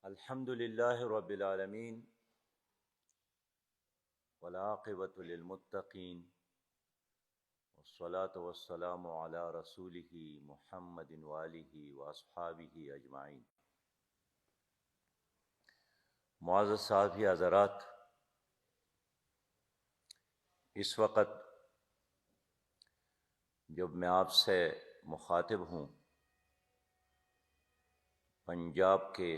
الحمد للہ رب العالمین والعاقبۃ للمتقین والصلاة والسلام علی رسولہ محمد وآلہ واصحابہ اجمعین۔ معزز صحافی حضرات، اس وقت جب میں آپ سے مخاطب ہوں، پنجاب کے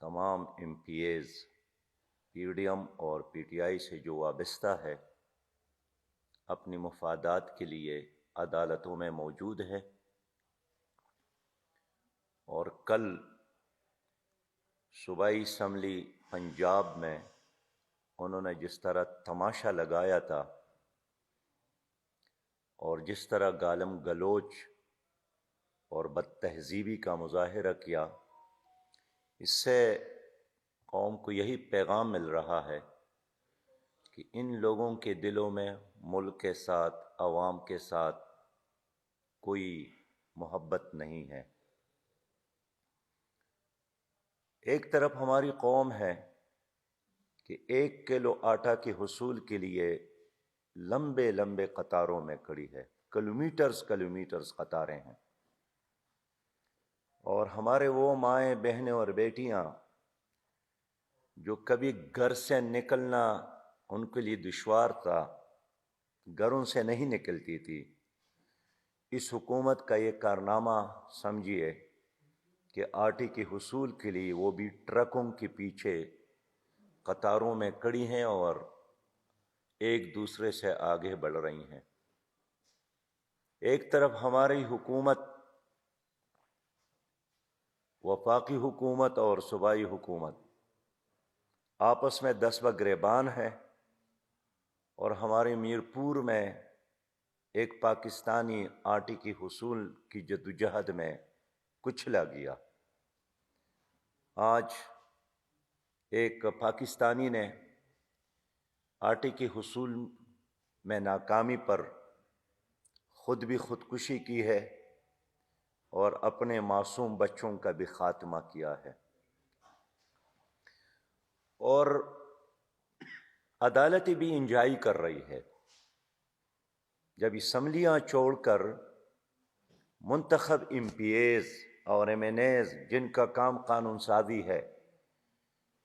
تمام M P As P D M اور پی ٹی آئی سے جو وابستہ ہے، اپنی مفادات کے لیے عدالتوں میں موجود ہے، اور کل صوبائی اسمبلی پنجاب میں انہوں نے جس طرح تماشا لگایا تھا اور جس طرح گالم گلوچ اور بد تہذیبی کا مظاہرہ کیا، اس سے قوم کو یہی پیغام مل رہا ہے کہ ان لوگوں کے دلوں میں ملک کے ساتھ، عوام کے ساتھ کوئی محبت نہیں ہے۔ ایک طرف ہماری قوم ہے کہ 1 کلو آٹا کے حصول کے لیے لمبے لمبے قطاروں میں کھڑی ہے، کلومیٹرز قطاریں ہیں، اور ہمارے وہ مائیں بہنیں اور بیٹیاں جو کبھی گھر سے نکلنا ان کے لیے دشوار تھا، گھروں سے نہیں نکلتی تھی، اس حکومت کا یہ کارنامہ سمجھیے کہ آٹے کے حصول کے لیے وہ بھی ٹرکوں کے پیچھے قطاروں میں کھڑی ہیں اور ایک دوسرے سے آگے بڑھ رہی ہیں۔ ایک طرف ہماری حکومت، وفاقی حکومت اور صوبائی حکومت آپس میں دست گریبان ہے، اور ہمارے میرپور میں ایک پاکستانی آٹے کی حصول کی جدوجہد میں کچلا گیا۔ آج ایک پاکستانی نے آٹے کے حصول میں ناکامی پر خود بھی خودکشی کی ہے اور اپنے معصوم بچوں کا بھی خاتمہ کیا ہے، اور عدالت بھی انجائی کر رہی ہے جب اسمبلیاں چھوڑ کر منتخب ایم پی ایز اور ایم این ایز، جن کا کام قانون سازی ہے،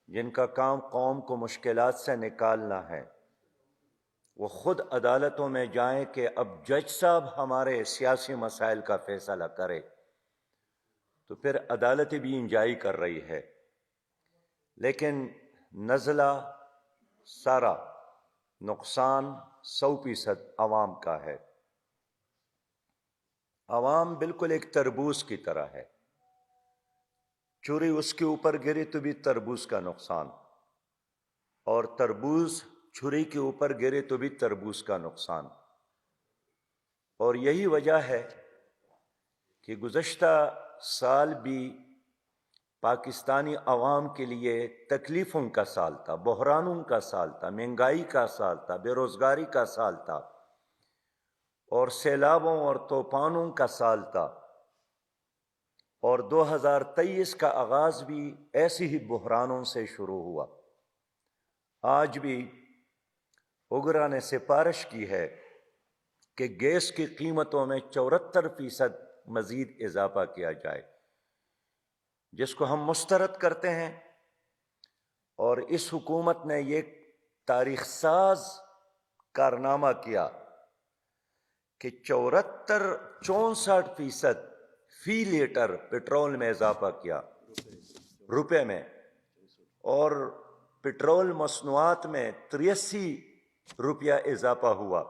جن کا کام قوم کو مشکلات سے نکالنا ہے، وہ خود عدالتوں میں جائیں کہ اب جج صاحب ہمارے سیاسی مسائل کا فیصلہ کرے، تو پھر عدالت بھی انجائی کر رہی ہے، لیکن نزلہ سارا نقصان 100% عوام کا ہے۔ عوام بالکل ایک تربوز کی طرح ہے، چوری اس کے اوپر گری تو بھی تربوز کا نقصان، اور تربوز چھری کے اوپر گرے تو بھی تربوز کا نقصان۔ اور یہی وجہ ہے کہ گزشتہ سال بھی پاکستانی عوام کے لیے تکلیفوں کا سال تھا، بحرانوں کا سال تھا، مہنگائی کا سال تھا، بے روزگاری کا سال تھا، اور سیلابوں اور طوفانوں کا سال تھا، اور 2023 کا آغاز بھی ایسی ہی بحرانوں سے شروع ہوا۔ آج بھی اوگرا نے سفارش کی ہے کہ گیس کی قیمتوں میں 74% مزید اضافہ کیا جائے، جس کو ہم مسترد کرتے ہیں، اور اس حکومت نے یہ تاریخ ساز کارنامہ کیا کہ 64% فی لیٹر پٹرول میں اضافہ کیا، روپے میں، اور پٹرول مصنوعات میں 83 روپیہ اضافہ ہوا۔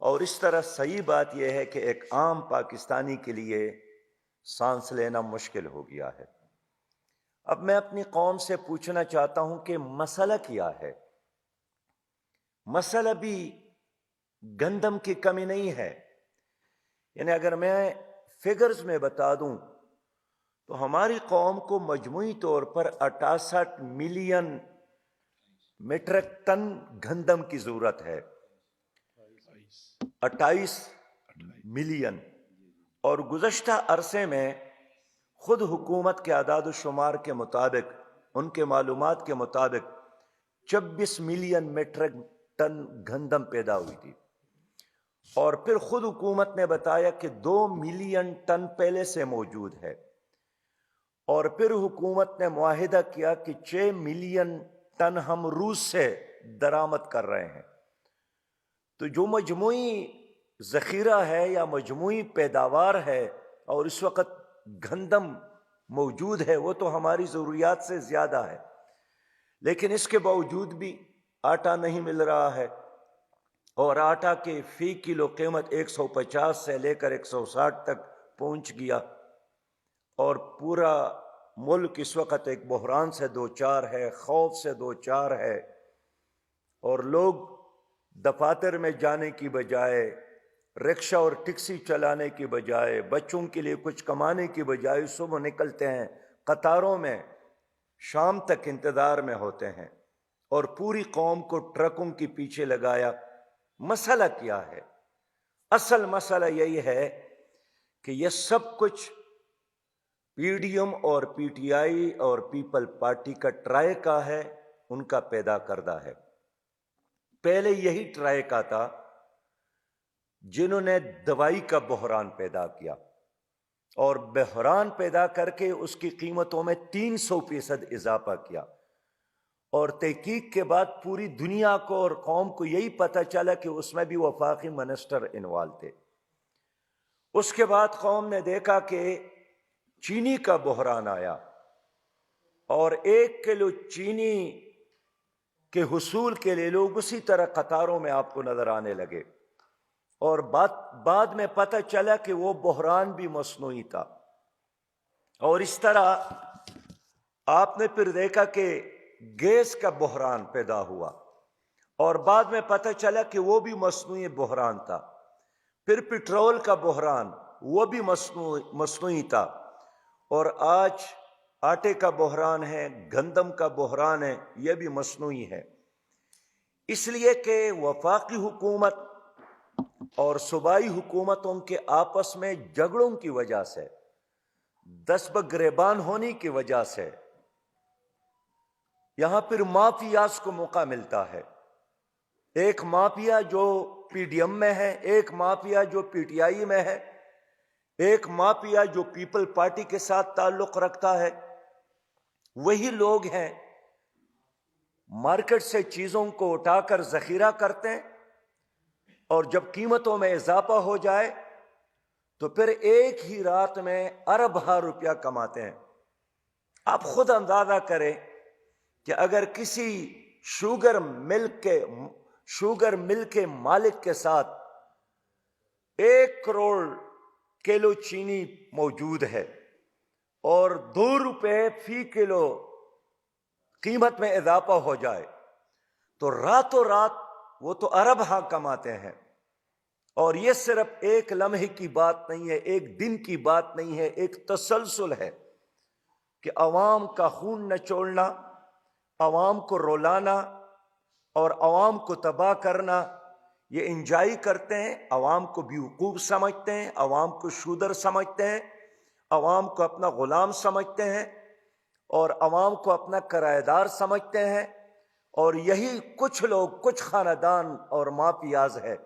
اور اس طرح صحیح بات یہ ہے کہ ایک عام پاکستانی کے لیے سانس لینا مشکل ہو گیا ہے۔ اب میں اپنی قوم سے پوچھنا چاہتا ہوں کہ مسئلہ کیا ہے؟ مسئلہ بھی گندم کی کمی نہیں ہے، یعنی اگر میں فگرز میں بتا دوں تو ہماری قوم کو مجموعی طور پر 68 ملین میٹرک ٹن گندم کی ضرورت ہے، 28 ملین، اور گزشتہ عرصے میں خود حکومت کے اعداد و شمار کے مطابق، ان کے معلومات کے مطابق 26 ملین میٹرک ٹن گندم پیدا ہوئی تھی، اور پھر خود حکومت نے بتایا کہ 2 ملین ٹن پہلے سے موجود ہے، اور پھر حکومت نے معاہدہ کیا کہ 6 ملین ٹن ہم روس سے درآمد کر رہے ہیں۔ تو جو مجموعی ذخیرہ ہے یا مجموعی پیداوار ہے اور اس وقت گندم موجود ہے، وہ تو ہماری ضروریات سے زیادہ ہے، لیکن اس کے باوجود بھی آٹا نہیں مل رہا ہے، اور آٹا کے فی کلو قیمت 150 سے لے کر 160 تک پہنچ گیا، اور پورا ملک اس وقت ایک بحران سے دوچار ہے، خوف سے دوچار ہے، اور لوگ دفاتر میں جانے کی بجائے، رکشہ اور ٹیکسی چلانے کی بجائے، بچوں کے لیے کچھ کمانے کی بجائے صبح نکلتے ہیں، قطاروں میں شام تک انتظار میں ہوتے ہیں، اور پوری قوم کو ٹرکوں کے پیچھے لگایا۔ مسئلہ کیا ہے؟ اصل مسئلہ یہی ہے کہ یہ سب کچھ پی ڈی ایم اور پی ٹی آئی اور پیپل پارٹی کا ٹرائیکا ہے، ان کا پیدا کردہ ہے۔ پہلے یہی ٹرائیکا تھا جنہوں نے دوائی کا بحران پیدا کیا، اور بحران پیدا کر کے اس کی قیمتوں میں 300% اضافہ کیا، اور تحقیق کے بعد پوری دنیا کو اور قوم کو یہی پتہ چلا کہ اس میں بھی وفاقی منسٹر انوالو تھے۔ اس کے بعد قوم نے دیکھا کہ چینی کا بحران آیا، اور 1 کلو چینی کے حصول کے لیے لوگ اسی طرح قطاروں میں آپ کو نظر آنے لگے، اور بعد میں پتہ چلا کہ وہ بحران بھی مصنوعی تھا، اور اس طرح آپ نے پھر دیکھا کہ گیس کا بحران پیدا ہوا، اور بعد میں پتہ چلا کہ وہ بھی مصنوعی بحران تھا، پھر پٹرول کا بحران، وہ بھی مصنوعی تھا، اور آج آٹے کا بحران ہے، گندم کا بحران ہے، یہ بھی مصنوعی ہے۔ اس لیے کہ وفاقی حکومت اور صوبائی حکومتوں کے آپس میں جھگڑوں کی وجہ سے، دست گریبان ہونے کی وجہ سے، یہاں پھر مافیاز کو موقع ملتا ہے۔ ایک مافیا جو پی ڈی ایم میں ہے، ایک مافیا جو پی ٹی آئی میں ہے، ایک مافیا جو پیپل پارٹی کے ساتھ تعلق رکھتا ہے، وہی لوگ ہیں مارکیٹ سے چیزوں کو اٹھا کر ذخیرہ کرتے ہیں، اور جب قیمتوں میں اضافہ ہو جائے تو پھر ایک ہی رات میں ارب ہا روپیہ کماتے ہیں۔ آپ خود اندازہ کریں کہ اگر کسی شوگر مل کے مالک کے ساتھ 1 کروڑ کلو چینی موجود ہے اور 2 روپے فی کلو قیمت میں اضافہ ہو جائے تو راتوں رات وہ تو ارب ہاں کماتے ہیں۔ اور یہ صرف ایک لمحے کی بات نہیں ہے، ایک دن کی بات نہیں ہے، ایک تسلسل ہے کہ عوام کا خون نچوڑنا، عوام کو رولانا اور عوام کو تباہ کرنا۔ یہ انجوائے کرتے ہیں، عوام کو بیوقوف سمجھتے ہیں، عوام کو شودر سمجھتے ہیں، عوام کو اپنا غلام سمجھتے ہیں، اور عوام کو اپنا کرایہ دار سمجھتے ہیں، اور یہی کچھ لوگ، کچھ خاندان اور مافیاز ہے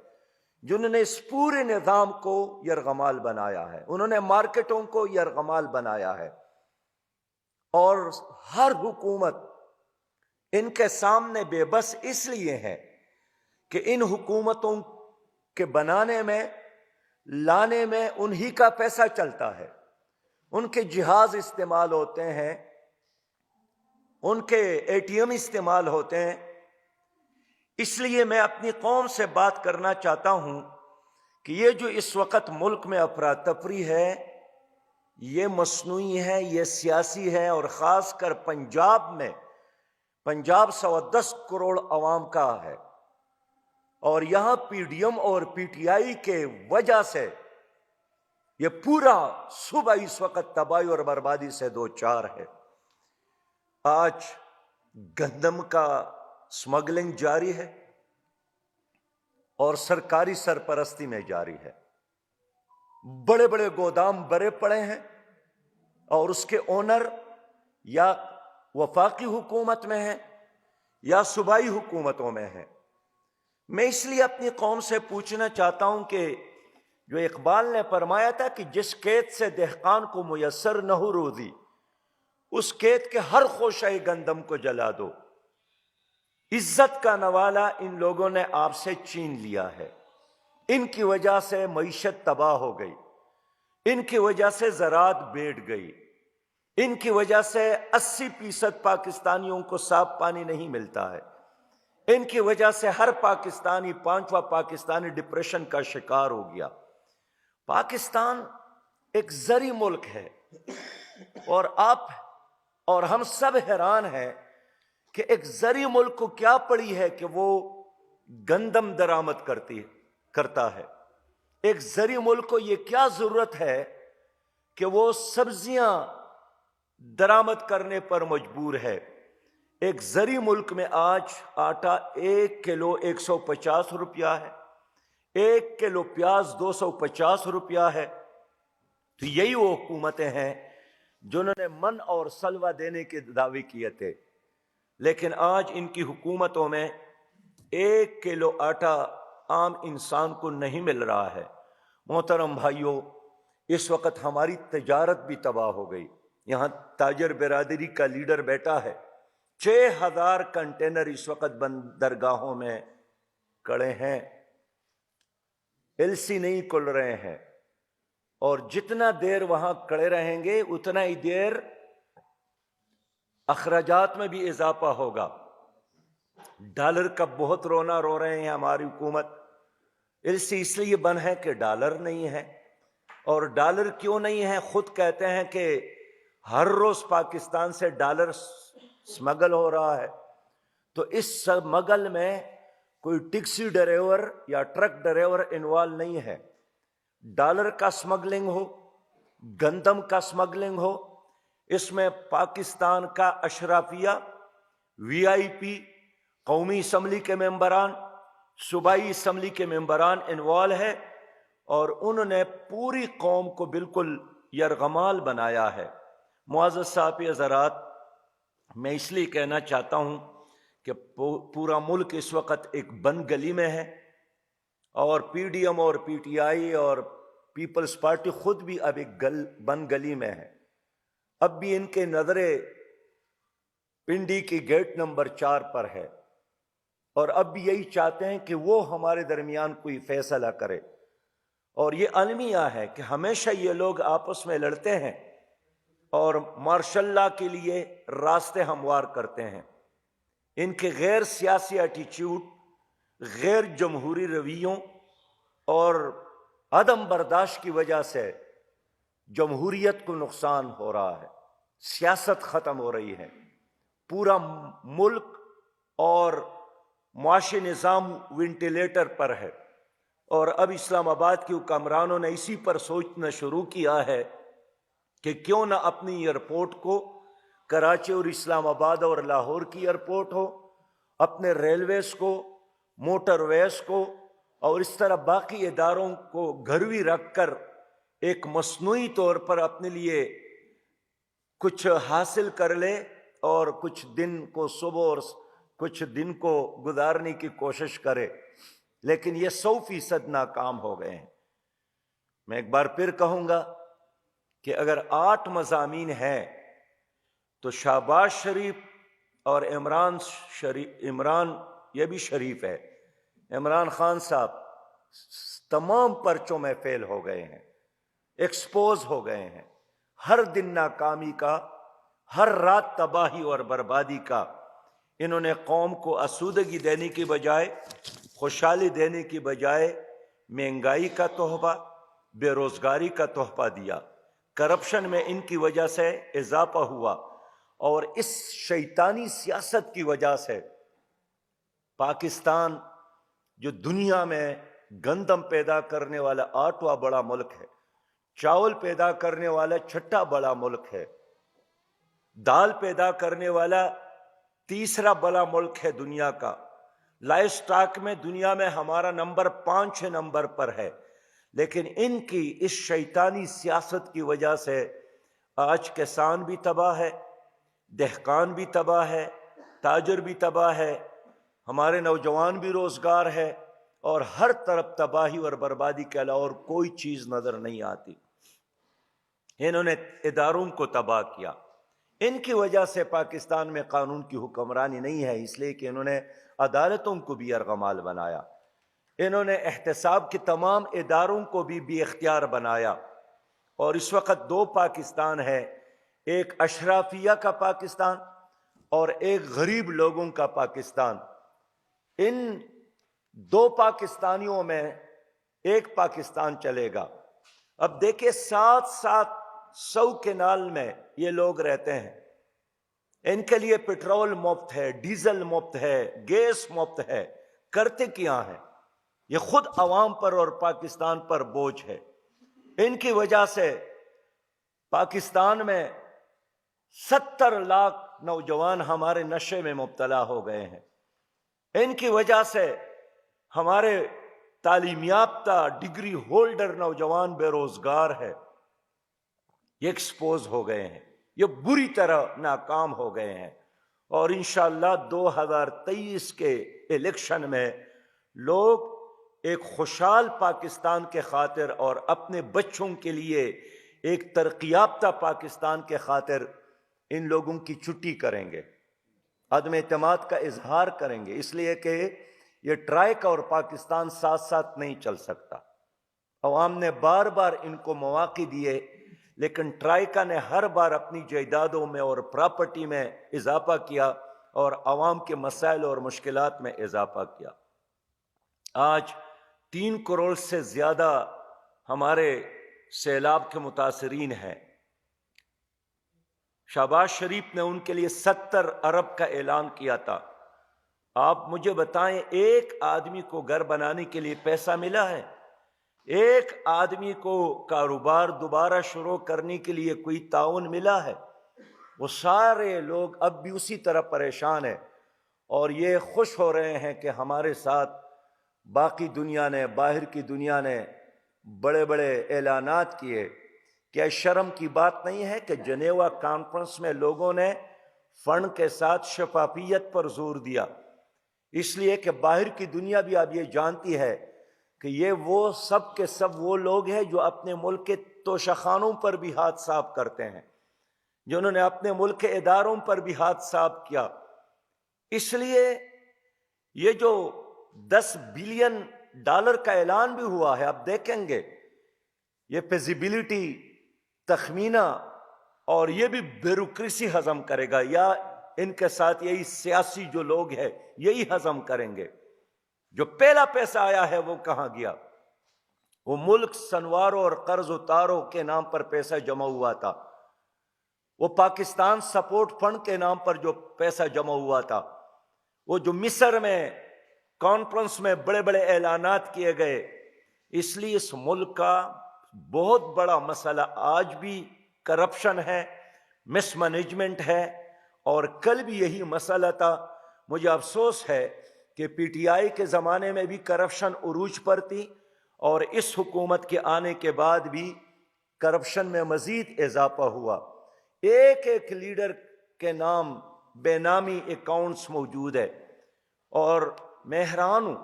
جنہوں نے اس پورے نظام کو یرغمال بنایا ہے، انہوں نے مارکیٹوں کو یرغمال بنایا ہے، اور ہر حکومت ان کے سامنے بے بس اس لیے ہے کہ ان حکومتوں کے بنانے میں، لانے میں انہی کا پیسہ چلتا ہے، ان کے جہاز استعمال ہوتے ہیں، ان کے اے ٹی ایم استعمال ہوتے ہیں۔ اس لیے میں اپنی قوم سے بات کرنا چاہتا ہوں کہ یہ جو اس وقت ملک میں افراتفری ہے، یہ مصنوعی ہے، یہ سیاسی ہے، اور خاص کر پنجاب میں، پنجاب 110 کروڑ عوام کا ہے، اور یہاں پی ڈی ایم اور پی ٹی آئی کے وجہ سے یہ پورا صوبہ اس وقت تباہی اور بربادی سے دوچار ہے۔ آج گندم کا سمگلنگ جاری ہے اور سرکاری سرپرستی میں جاری ہے، بڑے بڑے گودام بھرے پڑے ہیں، اور اس کے اونر یا وفاقی حکومت میں ہیں یا صوبائی حکومتوں میں ہیں۔ میں اس لیے اپنی قوم سے پوچھنا چاہتا ہوں کہ جو اقبال نے فرمایا تھا کہ جس کھیت سے دہقان کو میسر نہ ہو روزی، اس کھیت کے ہر خوشہ گندم کو جلا دو۔ عزت کا نوالا ان لوگوں نے آپ سے چھین لیا ہے، ان کی وجہ سے معیشت تباہ ہو گئی، ان کی وجہ سے زراعت بیٹھ گئی، ان کی وجہ سے 80% پاکستانیوں کو صاف پانی نہیں ملتا ہے، ان کی وجہ سے ہر پاکستانی، 5واں پاکستانی ڈپریشن کا شکار ہو گیا۔ پاکستان ایک زرعی ملک ہے، اور آپ اور ہم سب حیران ہیں کہ ایک زرعی ملک کو کیا پڑی ہے کہ وہ گندم درآمد کرتا ہے۔ ایک زرعی ملک کو یہ کیا ضرورت ہے کہ وہ سبزیاں درآمد کرنے پر مجبور ہے۔ ایک زرعی ملک میں آج آٹا 1 کلو 150 روپیہ ہے، 1 کلو پیاز 250 روپیہ ہے۔ تو یہی وہ حکومتیں ہیں جنہوں نے من اور سلوہ دینے کے دعوے کیے تھے، لیکن آج ان کی حکومتوں میں 1 کلو آٹا عام انسان کو نہیں مل رہا ہے۔ محترم بھائیوں، اس وقت ہماری تجارت بھی تباہ ہو گئی۔ یہاں تاجر برادری کا لیڈر بیٹا ہے، 6000 کنٹینر اس وقت بندرگاہوں میں کڑے ہیں، LC نہیں کھل رہے ہیں، اور جتنا دیر وہاں کڑے رہیں گے اتنا ہی دیر اخراجات میں بھی اضافہ ہوگا۔ ڈالر کا بہت رونا رو رہے ہیں ہماری حکومت۔ LC اس لیے بند ہے کہ ڈالر نہیں ہے، اور ڈالر کیوں نہیں ہے؟ خود کہتے ہیں کہ ہر روز پاکستان سے ڈالر سمگل ہو رہا ہے، تو اس سمگل میں کوئی ٹیکسی ڈرائیور یا ٹرک ڈرائیور انوالو نہیں ہے۔ ڈالر کا سمگلنگ ہو، گندم کا سمگلنگ ہو، اس میں پاکستان کا اشرافیہ، VIP، قومی اسمبلی کے ممبران، صوبائی اسمبلی کے ممبران انوالو ہے، اور انہوں نے پوری قوم کو بالکل یرغمال بنایا ہے۔ معزز صاحب حضرات، میں اس لیے کہنا چاہتا ہوں کہ پورا ملک اس وقت ایک بند گلی میں ہے، اور PDM اور PTI اور پیپلز پارٹی خود بھی اب ایک بند گلی میں ہے۔ اب بھی ان کے نظریں پنڈی کی گیٹ نمبر 4 پر ہے، اور اب بھی یہی چاہتے ہیں کہ وہ ہمارے درمیان کوئی فیصلہ کرے۔ اور یہ المیہ ہے کہ ہمیشہ یہ لوگ آپس میں لڑتے ہیں اور مارشل لا کے لیے راستے ہموار کرتے ہیں۔ ان کے غیر سیاسی ایٹیچیوڈ، غیر جمہوری رویوں اور عدم برداشت کی وجہ سے جمہوریت کو نقصان ہو رہا ہے، سیاست ختم ہو رہی ہے، پورا ملک اور معاشی نظام وینٹیلیٹر پر ہے۔ اور اب اسلام آباد کے حکمرانوں نے اسی پر سوچنا شروع کیا ہے کہ کیوں نہ اپنی ایئرپورٹ کو کراچی اور اسلام آباد اور لاہور کی ایئرپورٹ ہو، اپنے ریلویز کو، موٹر ویز کو، اور اس طرح باقی اداروں کو گھروی رکھ کر ایک مصنوعی طور پر اپنے لیے کچھ حاصل کر لے، اور کچھ دن کو صبح اور کچھ دن کو گزارنے کی کوشش کرے، لیکن یہ 100% ناکام ہو گئے ہیں۔ میں ایک بار پھر کہوں گا کہ اگر 8 مضامین ہیں تو شہباز شریف اور عمران یہ بھی شریف ہے، عمران خان صاحب تمام پرچوں میں فیل ہو گئے ہیں، ایکسپوز ہو گئے ہیں۔ ہر دن ناکامی کا، ہر رات تباہی اور بربادی کا۔ انہوں نے قوم کو آسودگی دینے کی بجائے، خوشحالی دینے کی بجائے مہنگائی کا تحفہ، بے روزگاری کا تحفہ دیا۔ کرپشن میں ان کی وجہ سے اضافہ ہوا، اور اس شیطانی سیاست کی وجہ سے پاکستان جو دنیا میں گندم پیدا کرنے والا 8واں بڑا ملک ہے، چاول پیدا کرنے والا 6واں بڑا ملک ہے، دال پیدا کرنے والا 3را بڑا ملک ہے دنیا کا، لائف سٹاک میں دنیا میں ہمارا نمبر 5 نمبر پر ہے، لیکن ان کی اس شیطانی سیاست کی وجہ سے آج کسان بھی تباہ ہے، دہقان بھی تباہ ہے، تاجر بھی تباہ ہے، ہمارے نوجوان بھی روزگار ہے، اور ہر طرف تباہی اور بربادی کے علاوہ اور کوئی چیز نظر نہیں آتی۔ انہوں نے اداروں کو تباہ کیا، ان کی وجہ سے پاکستان میں قانون کی حکمرانی نہیں ہے، اس لیے کہ انہوں نے عدالتوں کو بھی یرغمال بنایا، انہوں نے احتساب کے تمام اداروں کو بھی بے اختیار بنایا، اور اس وقت دو پاکستان ہے، ایک اشرافیہ کا پاکستان اور ایک غریب لوگوں کا پاکستان۔ ان دو پاکستانیوں میں ایک پاکستان چلے گا۔ اب دیکھیں 700 کنال میں یہ لوگ رہتے ہیں، ان کے لیے پیٹرول مفت ہے، ڈیزل مفت ہے، گیس مفت ہے، کرتے کیا ہیں؟ یہ خود عوام پر اور پاکستان پر بوجھ ہے۔ ان کی وجہ سے پاکستان میں 70 لاکھ نوجوان ہمارے نشے میں مبتلا ہو گئے ہیں، ان کی وجہ سے ہمارے تعلیم یافتہ ڈگری ہولڈر نوجوان بے روزگار ہے، یہ ایکسپوز ہو گئے ہیں، یہ بری طرح ناکام ہو گئے ہیں، اور انشاءاللہ 2023 کے الیکشن میں لوگ ایک خوشحال پاکستان کے خاطر اور اپنے بچوں کے لیے ایک ترقی یافتہ پاکستان کے خاطر ان لوگوں کی چھٹی کریں گے، عدم اعتماد کا اظہار کریں گے، اس لیے کہ یہ ٹرائیکا اور پاکستان ساتھ ساتھ نہیں چل سکتا۔ عوام نے بار بار ان کو مواقع دیے، لیکن ٹرائیکا نے ہر بار اپنی جائیدادوں میں اور پراپرٹی میں اضافہ کیا اور عوام کے مسائل اور مشکلات میں اضافہ کیا۔ آج 3 کروڑ سے زیادہ ہمارے سیلاب کے متاثرین ہیں، شہباز شریف نے ان کے لیے 70 ارب کا اعلان کیا تھا۔ آپ مجھے بتائیں ایک آدمی کو گھر بنانے کے لیے پیسہ ملا ہے؟ ایک آدمی کو کاروبار دوبارہ شروع کرنے کے لیے کوئی تعاون ملا ہے؟ وہ سارے لوگ اب بھی اسی طرح پریشان ہیں، اور یہ خوش ہو رہے ہیں کہ ہمارے ساتھ باقی دنیا نے، باہر کی دنیا نے بڑے بڑے اعلانات کیے۔ کیا شرم کی بات نہیں ہے کہ جنیوا کانفرنس میں لوگوں نے فنڈ کے ساتھ شفافیت پر زور دیا، اس لیے کہ باہر کی دنیا بھی اب یہ جانتی ہے کہ یہ وہ سب کے سب وہ لوگ ہیں جو اپنے ملک کے توشخانوں پر بھی ہاتھ صاف کرتے ہیں، جنہوں نے اپنے ملک کے اداروں پر بھی ہاتھ صاف کیا۔ اس لیے یہ جو $10 بلین کا اعلان بھی ہوا ہے، اب دیکھیں گے یہ فیزیبلٹی تخمینہ، اور یہ بھی بیوروکریسی ہضم کرے گا، یا ان کے ساتھ یہی سیاسی جو لوگ ہیں یہی ہضم کریں گے۔ جو پہلا پیسہ آیا ہے وہ کہاں گیا؟ وہ ملک سنواروں اور قرض اتاروں کے نام پر پیسہ جمع ہوا تھا، وہ پاکستان سپورٹ فنڈ کے نام پر جو پیسہ جمع ہوا تھا، وہ جو مصر میں کانفرنس میں بڑے بڑے اعلانات کیے گئے۔ اس لیے اس ملک کا بہت بڑا مسئلہ آج بھی کرپشن ہے، مس مینجمنٹ ہے، اور کل بھی یہی مسئلہ تھا۔ مجھے افسوس ہے کہ پی ٹی آئی کے زمانے میں بھی کرپشن عروج پر تھی، اور اس حکومت کے آنے کے بعد بھی کرپشن میں مزید اضافہ ہوا۔ ایک ایک لیڈر کے نام بے نامی اکاؤنٹس موجود ہے، اور میں حیران ہوں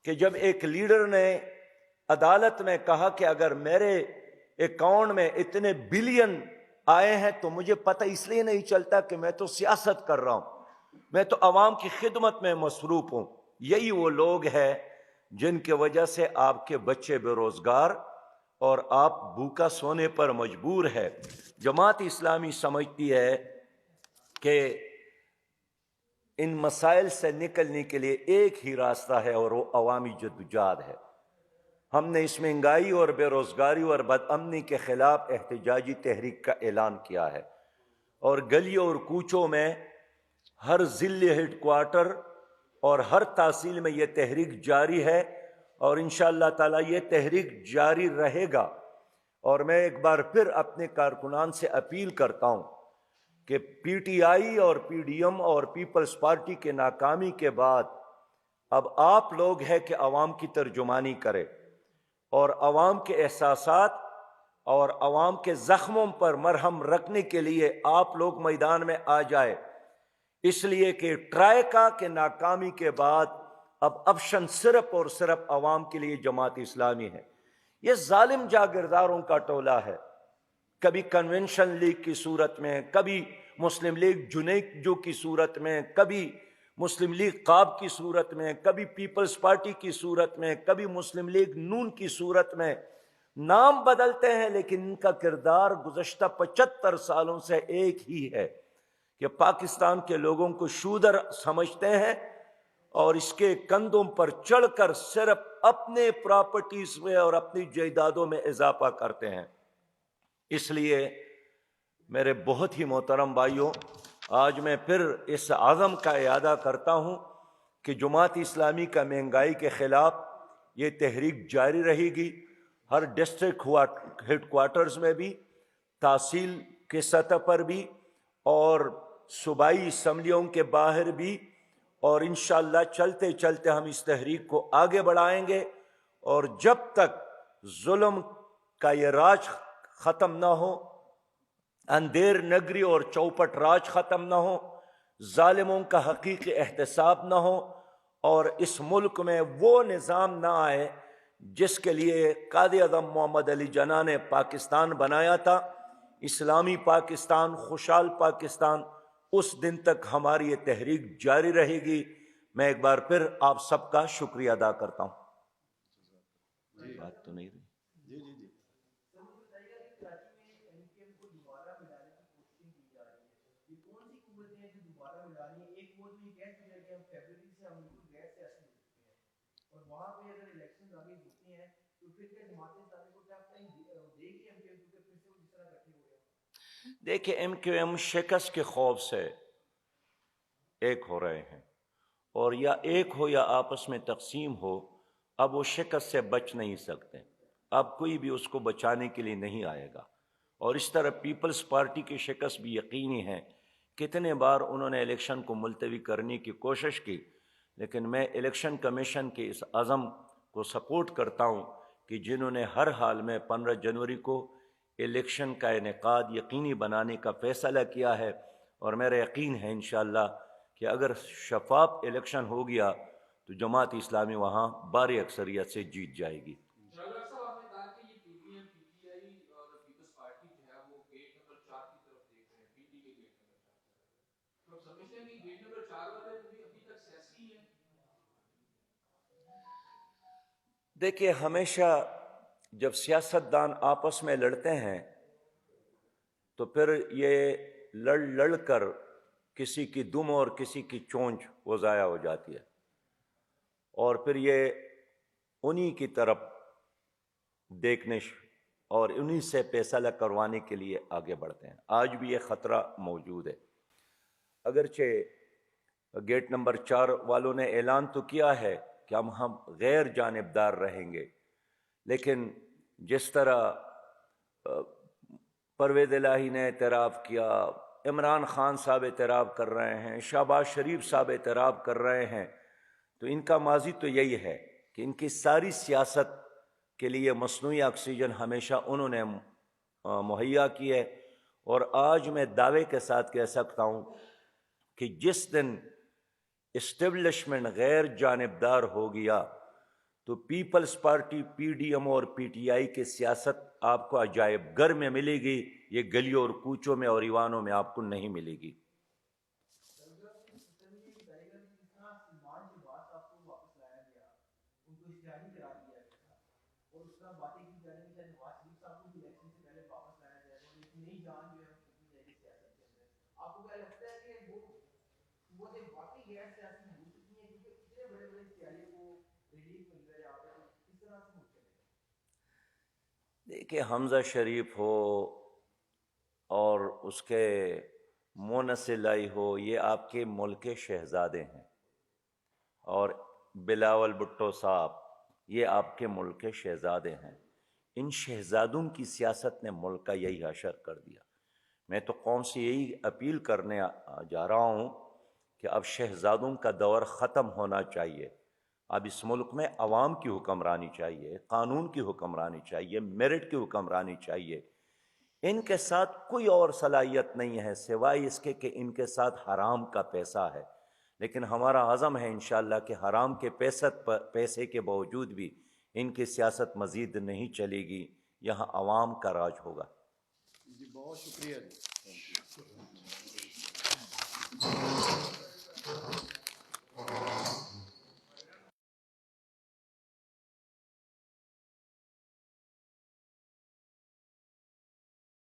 کہ جب ایک لیڈر نے عدالت میں کہا کہ اگر میرے اکاؤنٹ میں اتنے بلین آئے ہیں تو مجھے پتہ اس لیے نہیں چلتا کہ میں تو سیاست کر رہا ہوں، میں تو عوام کی خدمت میں مصروف ہوں۔ یہی وہ لوگ ہیں جن کی وجہ سے آپ کے بچے بے روزگار اور آپ بھوکا سونے پر مجبور ہے۔ جماعت اسلامی سمجھتی ہے کہ ان مسائل سے نکلنے کے لیے ایک ہی راستہ ہے، اور وہ عوامی جدوجہد ہے۔ ہم نے اس مہنگائی اور بے روزگاری اور بد امنی کے خلاف احتجاجی تحریک کا اعلان کیا ہے، اور گلیوں اور کوچوں میں ہر ضلع ہیڈ کوارٹر اور ہر تحصیل میں یہ تحریک جاری ہے، اور انشاءاللہ تعالی یہ تحریک جاری رہے گا۔ اور میں ایک بار پھر اپنے کارکنان سے اپیل کرتا ہوں کہ پی ٹی آئی اور پی ڈی ایم اور پیپلز پارٹی کے ناکامی کے بعد اب آپ لوگ ہیں کہ عوام کی ترجمانی کرے، اور عوام کے احساسات اور عوام کے زخموں پر مرہم رکھنے کے لیے آپ لوگ میدان میں آ جائے، اس لیے کہ ٹرائیکا کے ناکامی کے بعد اب آپشن صرف اور صرف عوام کے لیے جماعت اسلامی ہے۔ یہ ظالم جاگیرداروں کا ٹولہ ہے، کبھی کنونشن لیگ کی صورت میں، کبھی مسلم لیگ جنیجو کی صورت میں، کبھی مسلم لیگ قاب کی صورت میں، کبھی پیپلز پارٹی کی صورت میں، کبھی مسلم لیگ نون کی صورت میں۔ نام بدلتے ہیں لیکن ان کا کردار گزشتہ 75 سالوں سے ایک ہی ہے کہ پاکستان کے لوگوں کو شودر سمجھتے ہیں اور اس کے کندھوں پر چڑھ کر صرف اپنے پراپرٹیز میں اور اپنی جائیدادوں میں اضافہ کرتے ہیں۔ اس لیے میرے بہت ہی محترم بھائیوں، آج میں پھر اس عزم کا اعادہ کرتا ہوں کہ جماعت اسلامی کا مہنگائی کے خلاف یہ تحریک جاری رہے گی، ہر ڈسٹرکٹ ہیڈ کوارٹرز میں بھی، تحصیل کے سطح پر بھی اور صوبائی اسمبلیوں کے باہر بھی، اور انشاءاللہ چلتے چلتے ہم اس تحریک کو آگے بڑھائیں گے، اور جب تک ظلم کا یہ راج ختم نہ ہو، اندھیر نگری اور چوپٹ راج ختم نہ ہو، ظالموں کا حقیقی احتساب نہ ہو، اور اس ملک میں وہ نظام نہ آئے جس کے لیے قائد اعظم محمد علی جناح نے پاکستان بنایا تھا، اسلامی پاکستان، خوشحال پاکستان، اس دن تک ہماری یہ تحریک جاری رہے گی۔ میں ایک بار پھر آپ سب کا شکریہ ادا کرتا ہوں۔ بات تو نہیں رہی۔ دیکھیں، ایم کیو ایم شکست کے خوف سے ایک ہو رہے ہیں، اور یا ایک ہو یا آپس میں تقسیم ہو، اب وہ شکست سے بچ نہیں سکتے، اب کوئی بھی اس کو بچانے کے لیے نہیں آئے گا۔ اور اس طرح پیپلز پارٹی کی شکست بھی یقینی ہے۔ کتنے بار انہوں نے الیکشن کو ملتوی کرنے کی کوشش کی، لیکن میں الیکشن کمیشن کے اس عزم کو سپورٹ کرتا ہوں کہ جنہوں نے ہر حال میں 15 جنوری کو الیکشن کا انعقاد یقینی بنانے کا فیصلہ کیا ہے، اور میرا یقین ہے انشاءاللہ کہ اگر شفاف الیکشن ہو گیا تو جماعت اسلامی وہاں بھاری اکثریت سے جیت جائے گی۔ دیکھیے، ہمیشہ جب سیاستدان آپس میں لڑتے ہیں تو پھر یہ لڑ کر کسی کی دم اور کسی کی چونچ وہ ضائع ہو جاتی ہے، اور پھر یہ انہی کی طرف دیکھنے اور انہی سے فیصلہ کروانے کے لیے آگے بڑھتے ہیں۔ آج بھی یہ خطرہ موجود ہے، اگرچہ گیٹ نمبر 4 والوں نے اعلان تو کیا ہے کہ ہم غیر جانبدار رہیں گے، لیکن جس طرح پرویز الہی نے اعتراف کیا، عمران خان صاحب اعتراف کر رہے ہیں، شہباز شریف صاحب اعتراف کر رہے ہیں، تو ان کا ماضی تو یہی ہے کہ ان کی ساری سیاست کے لیے مصنوعی آکسیجن ہمیشہ انہوں نے مہیا کی ہے۔ اور آج میں دعوے کے ساتھ کہہ سکتا ہوں کہ جس دن اسٹیبلشمنٹ غیر جانبدار ہو گیا تو Peoples Party, P D M اور پی ٹی آئی کی سیاست آپ کو عجائب گھر میں ملے گی، یہ گلیوں اور کوچوں میں اور ایوانوں میں آپ کو نہیں ملے گی۔ دیکھیے، حمزہ شریف ہو اور اس کے مونس لائی ہو، یہ آپ کے ملک کے شہزادے ہیں، اور بلاول بھٹو صاحب یہ آپ کے ملک کے شہزادے ہیں۔ ان شہزادوں کی سیاست نے ملک کا یہی حشر کر دیا۔ میں تو قوم سے یہی اپیل کرنے جا رہا ہوں کہ اب شہزادوں کا دور ختم ہونا چاہیے، اب اس ملک میں عوام کی حکمرانی چاہیے، قانون کی حکمرانی چاہیے، میرٹ کی حکمرانی چاہیے۔ ان کے ساتھ کوئی اور صلاحیت نہیں ہے سوائے اس کے کہ ان کے ساتھ حرام کا پیسہ ہے، لیکن ہمارا عزم ہے انشاءاللہ کہ حرام کے پیسے کے باوجود بھی ان کی سیاست مزید نہیں چلے گی، یہاں عوام کا راج ہوگا۔ جی بہت شکریہ جی۔